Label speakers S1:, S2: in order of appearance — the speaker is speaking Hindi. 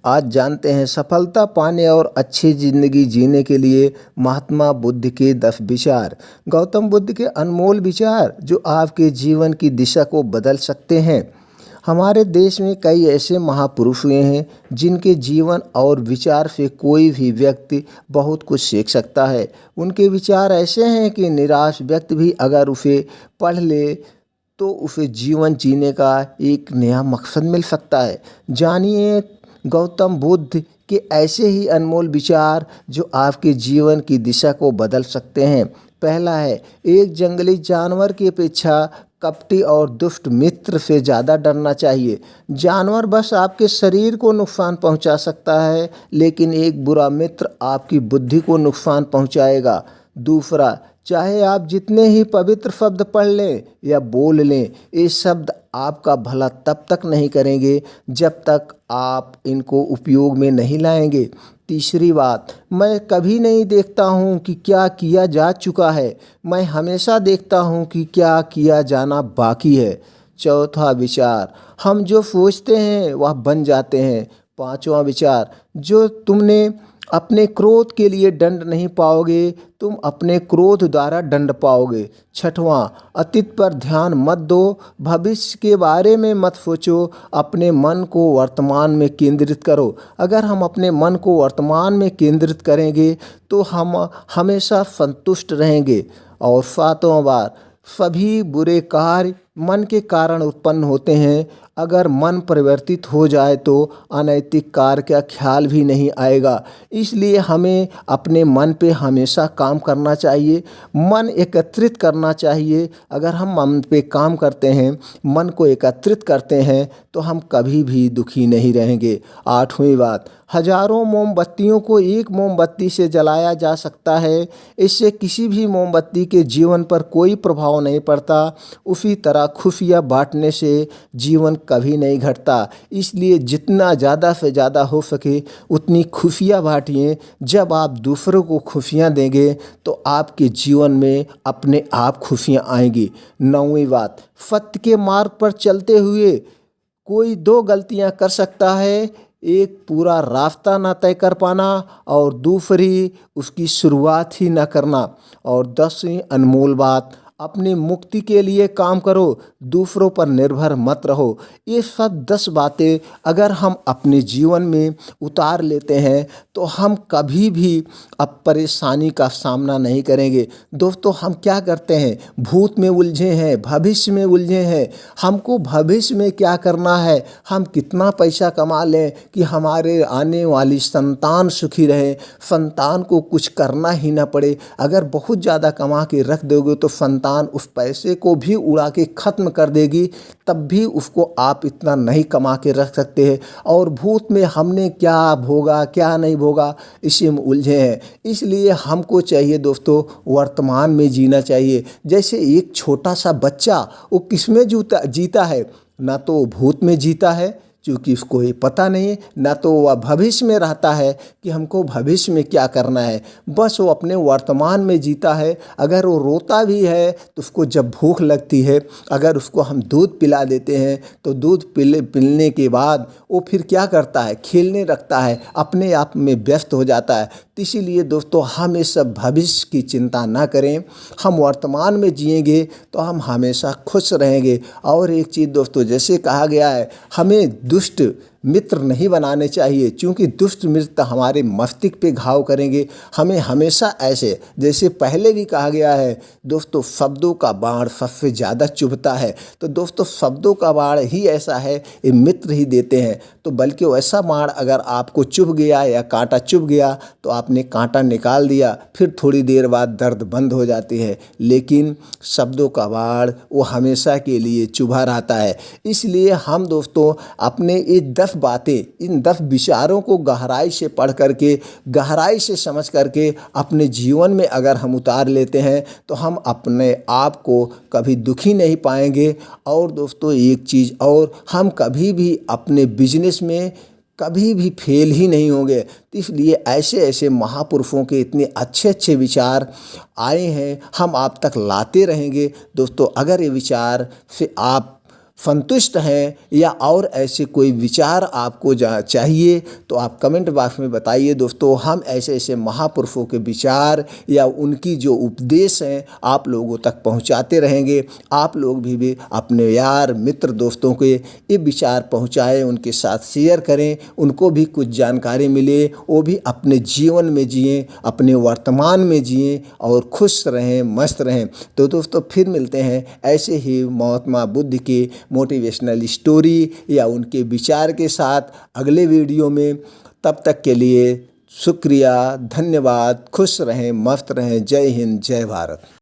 S1: आज जानते हैं सफलता पाने और अच्छी ज़िंदगी जीने के लिए महात्मा बुद्ध के 10 विचार। गौतम बुद्ध के अनमोल विचार जो आपके जीवन की दिशा को बदल सकते हैं। हमारे देश में कई ऐसे महापुरुष हुए हैं जिनके जीवन और विचार से कोई भी व्यक्ति बहुत कुछ सीख सकता है। उनके विचार ऐसे हैं कि निराश व्यक्ति भी अगर उसे पढ़ ले तो उसे जीवन जीने का एक नया मकसद मिल सकता है। जानिए गौतम बुद्ध के ऐसे ही अनमोल विचार जो आपके जीवन की दिशा को बदल सकते हैं। पहला है, एक जंगली जानवर की अपेक्षा कपटी और दुष्ट मित्र से ज़्यादा डरना चाहिए। जानवर बस आपके शरीर को नुकसान पहुंचा सकता है, लेकिन एक बुरा मित्र आपकी बुद्धि को नुकसान पहुंचाएगा। दूसरा, चाहे आप जितने ही पवित्र शब्द पढ़ लें या बोल लें, ये शब्द आपका भला तब तक नहीं करेंगे जब तक आप इनको उपयोग में नहीं लाएंगे। तीसरी बात, मैं कभी नहीं देखता हूँ कि क्या किया जा चुका है, मैं हमेशा देखता हूँ कि क्या किया जाना बाकी है। चौथा विचार, हम जो सोचते हैं वह बन जाते हैं। पांचवा विचार, जो तुमने अपने क्रोध के लिए दंड नहीं पाओगे, तुम अपने क्रोध द्वारा दंड पाओगे। छठवां, अतीत पर ध्यान मत दो, भविष्य के बारे में मत सोचो, अपने मन को वर्तमान में केंद्रित करो। अगर हम अपने मन को वर्तमान में केंद्रित करेंगे तो हम हमेशा संतुष्ट रहेंगे। और सातवां बार, सभी बुरे कार्य मन के कारण उत्पन्न होते हैं। अगर मन परिवर्तित हो जाए तो अनैतिक कार्य का ख्याल भी नहीं आएगा। इसलिए हमें अपने मन पे हमेशा काम करना चाहिए, मन एकत्रित करना चाहिए। अगर हम मन पे काम करते हैं, मन को एकत्रित करते हैं तो हम कभी भी दुखी नहीं रहेंगे। आठवीं बात, हजारों मोमबत्तियों को एक मोमबत्ती से जलाया जा सकता है, इससे किसी भी मोमबत्ती के जीवन पर कोई प्रभाव नहीं पड़ता। उसी तरह खुशियाँ बांटने से जीवन कभी नहीं घटता। इसलिए जितना ज़्यादा से ज़्यादा हो सके उतनी खुशियाँ बांटिए। जब आप दूसरों को खुशियाँ देंगे तो आपके जीवन में अपने आप खुशियाँ आएंगी। नौवीं बात, सत्य के मार्ग पर चलते हुए कोई दो गलतियाँ कर सकता है, एक पूरा रास्ता ना तय कर पाना और दूसरी उसकी शुरुआत ही ना करना। और 10वीं अनमोल बात, अपनी मुक्ति के लिए काम करो, दूसरों पर निर्भर मत रहो। ये सब 10 बातें अगर हम अपने जीवन में उतार लेते हैं तो हम कभी भी अब परेशानी का सामना नहीं करेंगे। दोस्तों, हम क्या करते हैं, भूत में उलझे हैं, भविष्य में उलझे हैं। हमको भविष्य में क्या करना है, हम कितना पैसा कमा लें कि हमारे आने वाली संतान सुखी रहे, संतान को कुछ करना ही ना पड़े। अगर बहुत ज़्यादा कमा के रख दोगे तो संतान उस पैसे को भी उड़ा के ख़त्म कर देगी, तब भी उसको आप इतना नहीं कमा के रख सकते हैं। और भूत में हमने क्या भोगा क्या नहीं भोगा इसी में उलझे हैं। इसलिए हमको चाहिए दोस्तों, वर्तमान में जीना चाहिए। जैसे एक छोटा सा बच्चा वो किस में जीता है, ना तो भूत में जीता है क्योंकि उसको ये पता नहीं है, ना तो वह भविष्य में रहता है कि हमको भविष्य में क्या करना है। बस वो अपने वर्तमान में जीता है। अगर वो रोता भी है तो उसको जब भूख लगती है, अगर उसको हम दूध पिला देते हैं तो दूध पिलने के बाद वो फिर क्या करता है, खेलने लगता है, अपने आप में व्यस्त हो जाता है। तो इसीलिए दोस्तों, हम ये सब भविष्य की चिंता ना करें, हम वर्तमान में जिएंगे तो हम हमेशा खुश रहेंगे। और एक चीज़ दोस्तों, जैसे कहा गया है, हमें दुष्ट मित्र नहीं बनाने चाहिए, क्योंकि दुष्ट मित्र हमारे मस्तिष्क पे घाव करेंगे। हमें हमेशा ऐसे, जैसे पहले भी कहा गया है दोस्तों, शब्दों का बाण सबसे ज़्यादा चुभता है। तो दोस्तों, शब्दों का बाण ही ऐसा है, ये मित्र ही देते हैं। तो बल्कि वैसा बाण अगर आपको चुभ गया या कांटा चुभ गया तो आपने कांटा निकाल दिया, फिर थोड़ी देर बाद दर्द बंद हो जाती है। लेकिन शब्दों का बाण वो हमेशा के लिए चुभा रहता है। इसलिए हम दोस्तों अपने ये 10 बातें, इन 10 विचारों को गहराई से पढ़ करके, गहराई से समझ करके अपने जीवन में अगर हम उतार लेते हैं तो हम अपने आप को कभी दुखी नहीं पाएंगे। और दोस्तों, एक चीज़ और, हम कभी भी अपने बिजनेस में कभी भी फेल ही नहीं होंगे। तो इसलिए ऐसे ऐसे महापुरुषों के इतने अच्छे अच्छे विचार आए हैं, हम आप तक लाते रहेंगे। दोस्तों, अगर ये विचार से आप संतुष्ट हैं या और ऐसे कोई विचार आपको चाहिए तो आप कमेंट बॉक्स में बताइए दोस्तों। हम ऐसे ऐसे महापुरुषों के विचार या उनकी जो उपदेश हैं आप लोगों तक पहुंचाते रहेंगे। आप लोग भी अपने यार मित्र दोस्तों के ये विचार पहुंचाएं, उनके साथ शेयर करें, उनको भी कुछ जानकारी मिले, वो भी अपने जीवन में जिएं, अपने वर्तमान में जिएं और खुश रहें, मस्त रहें। तो दोस्तों फिर मिलते हैं ऐसे ही महात्मा बुद्ध के मोटिवेशनल स्टोरी या उनके विचार के साथ अगले वीडियो में। तब तक के लिए शुक्रिया, धन्यवाद, खुश रहें, मस्त रहें। जय हिंद, जय भारत।